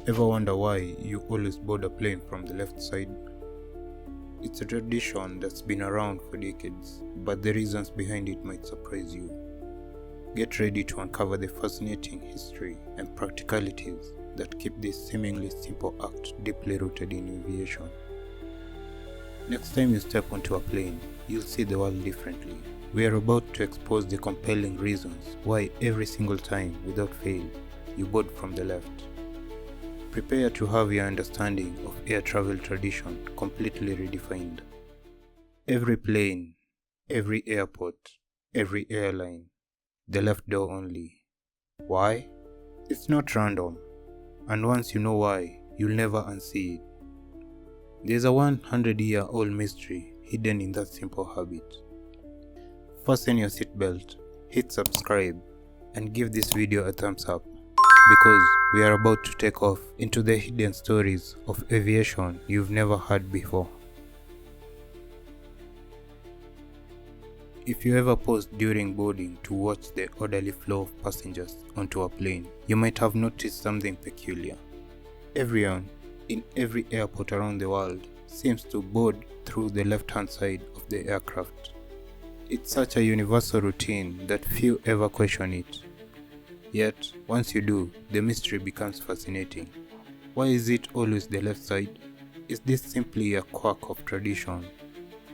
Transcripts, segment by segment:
Ever wonder why you always board a plane from the left side? It's a tradition that's been around for decades, but the reasons behind it might surprise you. Get ready to uncover the fascinating history and practicalities that keep this seemingly simple act deeply rooted in aviation. Next time you step onto a plane, you'll see the world differently. We are about to expose the compelling reasons why every single time, without fail, you board from the left. Prepare to have your understanding of air travel tradition completely redefined. Every plane, every airport, every airline, the left door only. Why? It's not random, and once you know why, you'll never unsee it. There's a 100-year-old mystery hidden in that simple habit. Fasten your seatbelt, hit subscribe, and give this video a thumbs up, because we are about to take off into the hidden stories of aviation you've never heard before. If you ever paused during boarding to watch the orderly flow of passengers onto a plane, you might have noticed something peculiar. Everyone in every airport around the world seems to board through the left-hand side of the aircraft. It's such a universal routine that few ever question it. Yet, once you do, the mystery becomes fascinating. Why is it always the left side? Is this simply a quirk of tradition,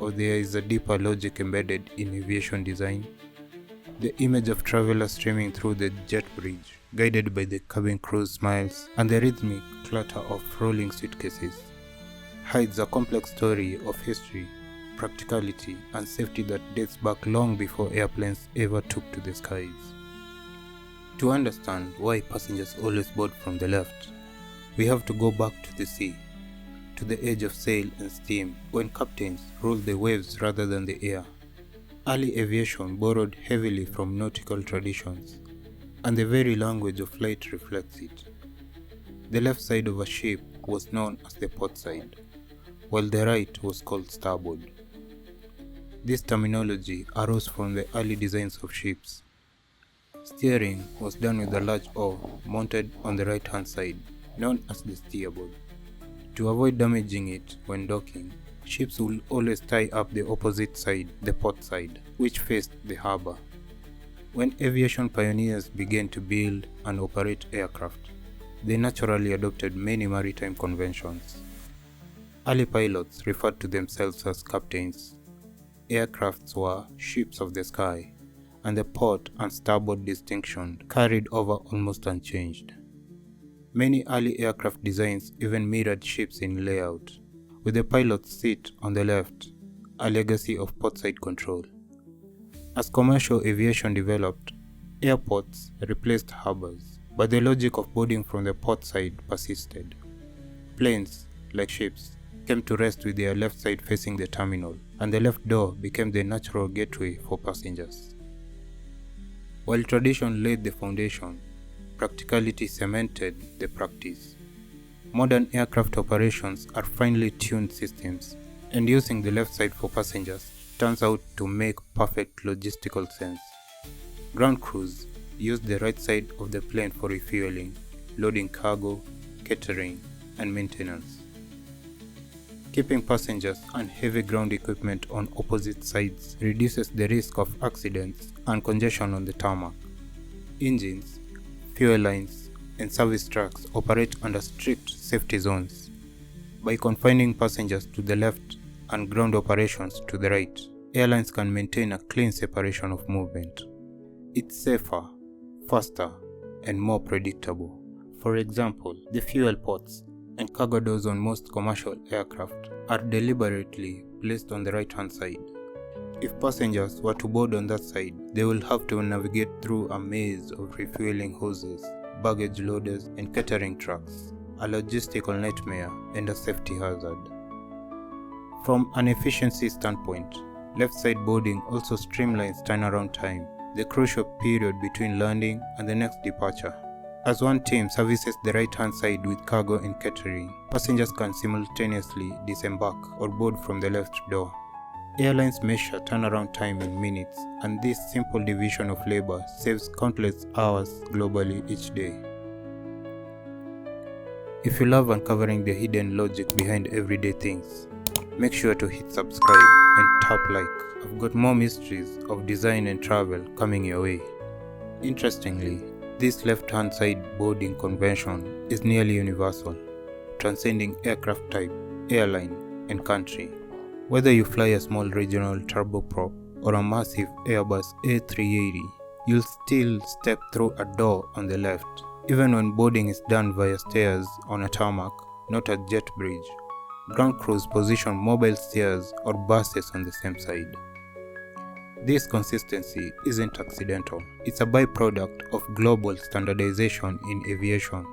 or there is a deeper logic embedded in aviation design? The image of travelers streaming through the jet bridge, guided by the cabin crew's smiles and the rhythmic clatter of rolling suitcases, hides a complex story of history, practicality, and safety that dates back long before airplanes ever took to the skies. To understand why passengers always board from the left, we have to go back to the sea, to the age of sail and steam, when captains ruled the waves rather than the air. Early aviation borrowed heavily from nautical traditions, and the very language of flight reflects it. The left side of a ship was known as the port side, while the right was called starboard. This terminology arose from the early designs of ships. Steering was done with a large oar mounted on the right-hand side, known as the steerboard. To avoid damaging it when docking, ships would always tie up the opposite side, the port side, which faced the harbor. When aviation pioneers began to build and operate aircraft, they naturally adopted many maritime conventions. Early pilots referred to themselves as captains. Aircrafts were ships of the sky, and the port and starboard distinction carried over almost unchanged. Many early aircraft designs even mirrored ships in layout, with the pilot's seat on the left, a legacy of portside control. As commercial aviation developed, airports replaced harbors, but the logic of boarding from the port side persisted. Planes, like ships, came to rest with their left side facing the terminal, and the left door became the natural gateway for passengers. While tradition laid the foundation, practicality cemented the practice. Modern aircraft operations are finely tuned systems, and using the left side for passengers turns out to make perfect logistical sense. Ground crews use the right side of the plane for refueling, loading cargo, catering, and maintenance. Keeping passengers and heavy ground equipment on opposite sides reduces the risk of accidents and congestion on the tarmac. Engines, fuel lines, and service trucks operate under strict safety zones. By confining passengers to the left and ground operations to the right, airlines can maintain a clean separation of movement. It's safer, faster, and more predictable. For example, the fuel ports and cargo doors on most commercial aircraft are deliberately placed on the right-hand side. If passengers were to board on that side, they will have to navigate through a maze of refueling hoses, baggage loaders, and catering trucks, a logistical nightmare and a safety hazard. From an efficiency standpoint, left-side boarding also streamlines turnaround time, the crucial period between landing and the next departure. As one team services the right-hand side with cargo and catering, passengers can simultaneously disembark or board from the left door. Airlines measure turnaround time in minutes, and this simple division of labor saves countless hours globally each day. If you love uncovering the hidden logic behind everyday things, make sure to hit subscribe and tap like. I've got more mysteries of design and travel coming your way. Interestingly, this left-hand side boarding convention is nearly universal, transcending aircraft type, airline, and country. Whether you fly a small regional turboprop or a massive Airbus A380, you'll still step through a door on the left, even when boarding is done via stairs on a tarmac, not a jet bridge. Ground crews position mobile stairs or buses on the same side. This consistency isn't accidental. It's a byproduct of global standardization in aviation.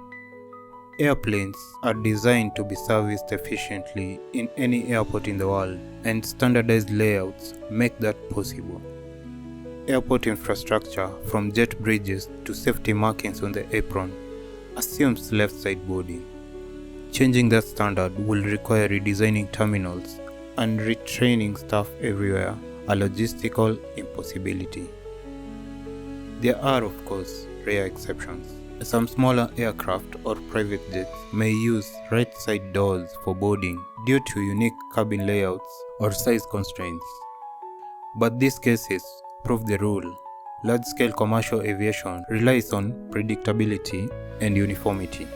Airplanes are designed to be serviced efficiently in any airport in the world, and standardized layouts make that possible. Airport infrastructure, from jet bridges to safety markings on the apron, assumes left-side boarding. Changing that standard will require redesigning terminals and retraining staff everywhere, a logistical impossibility. There are, of course, rare exceptions. Some smaller aircraft or private jets may use right-side doors for boarding due to unique cabin layouts or size constraints. But these cases prove the rule. Large-scale commercial aviation relies on predictability and uniformity.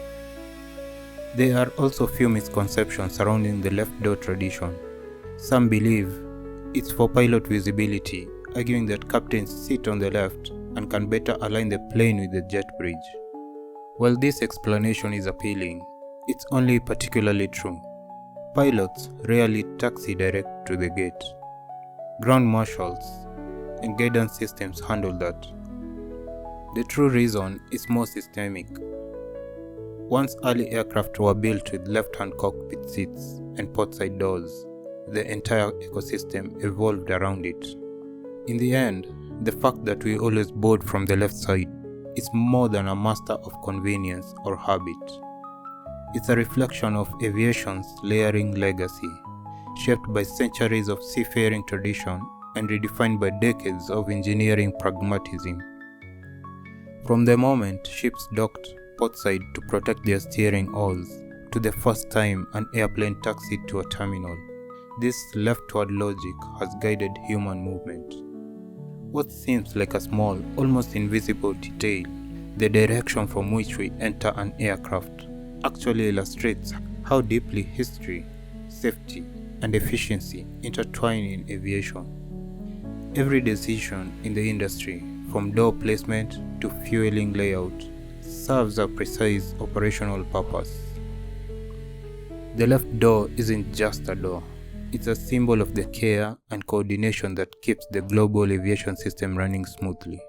There are also few misconceptions surrounding the left door tradition. Some believe it's for pilot visibility, arguing that captains sit on the left and can better align the plane with the jet bridge. While this explanation is appealing, it's only particularly true. Pilots rarely taxi direct to the gate. Ground marshals and guidance systems handle that. The true reason is more systemic. Once early aircraft were built with left-hand cockpit seats and port-side doors, the entire ecosystem evolved around it. In the end, the fact that we always board from the left side is more than a matter of convenience or habit. It's a reflection of aviation's layering legacy, shaped by centuries of seafaring tradition and redefined by decades of engineering pragmatism. From the moment ships docked portside to protect their steering oars, to the first time an airplane taxied to a terminal, this leftward logic has guided human movement. What seems like a small, almost invisible detail, the direction from which we enter an aircraft, actually illustrates how deeply history, safety, and efficiency intertwine in aviation. Every decision in the industry, from door placement to fueling layout, serves a precise operational purpose. The left door isn't just a door. It's a symbol of the care and coordination that keeps the global aviation system running smoothly.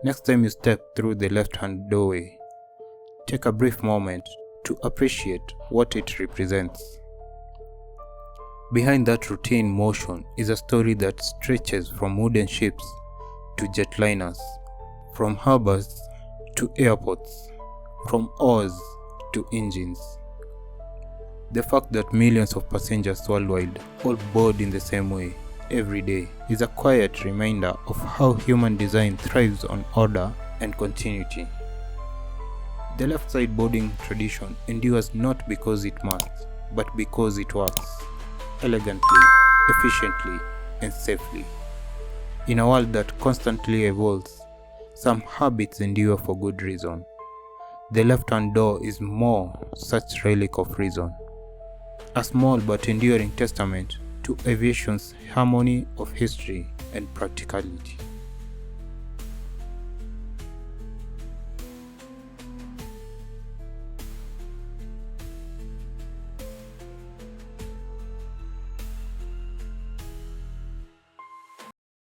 Next time you step through the left-hand doorway, take a brief moment to appreciate what it represents. Behind that routine motion is a story that stretches from wooden ships to jetliners, from harbors to airports, from oars to engines. The fact that millions of passengers worldwide all board in the same way every day is a quiet reminder of how human design thrives on order and continuity. The left side boarding tradition endures not because it must, but because it works elegantly, efficiently, and safely. In a world that constantly evolves, some habits endure for good reason. The left-hand door is more such relic of reason. A small but enduring testament to aviation's harmony of history and practicality.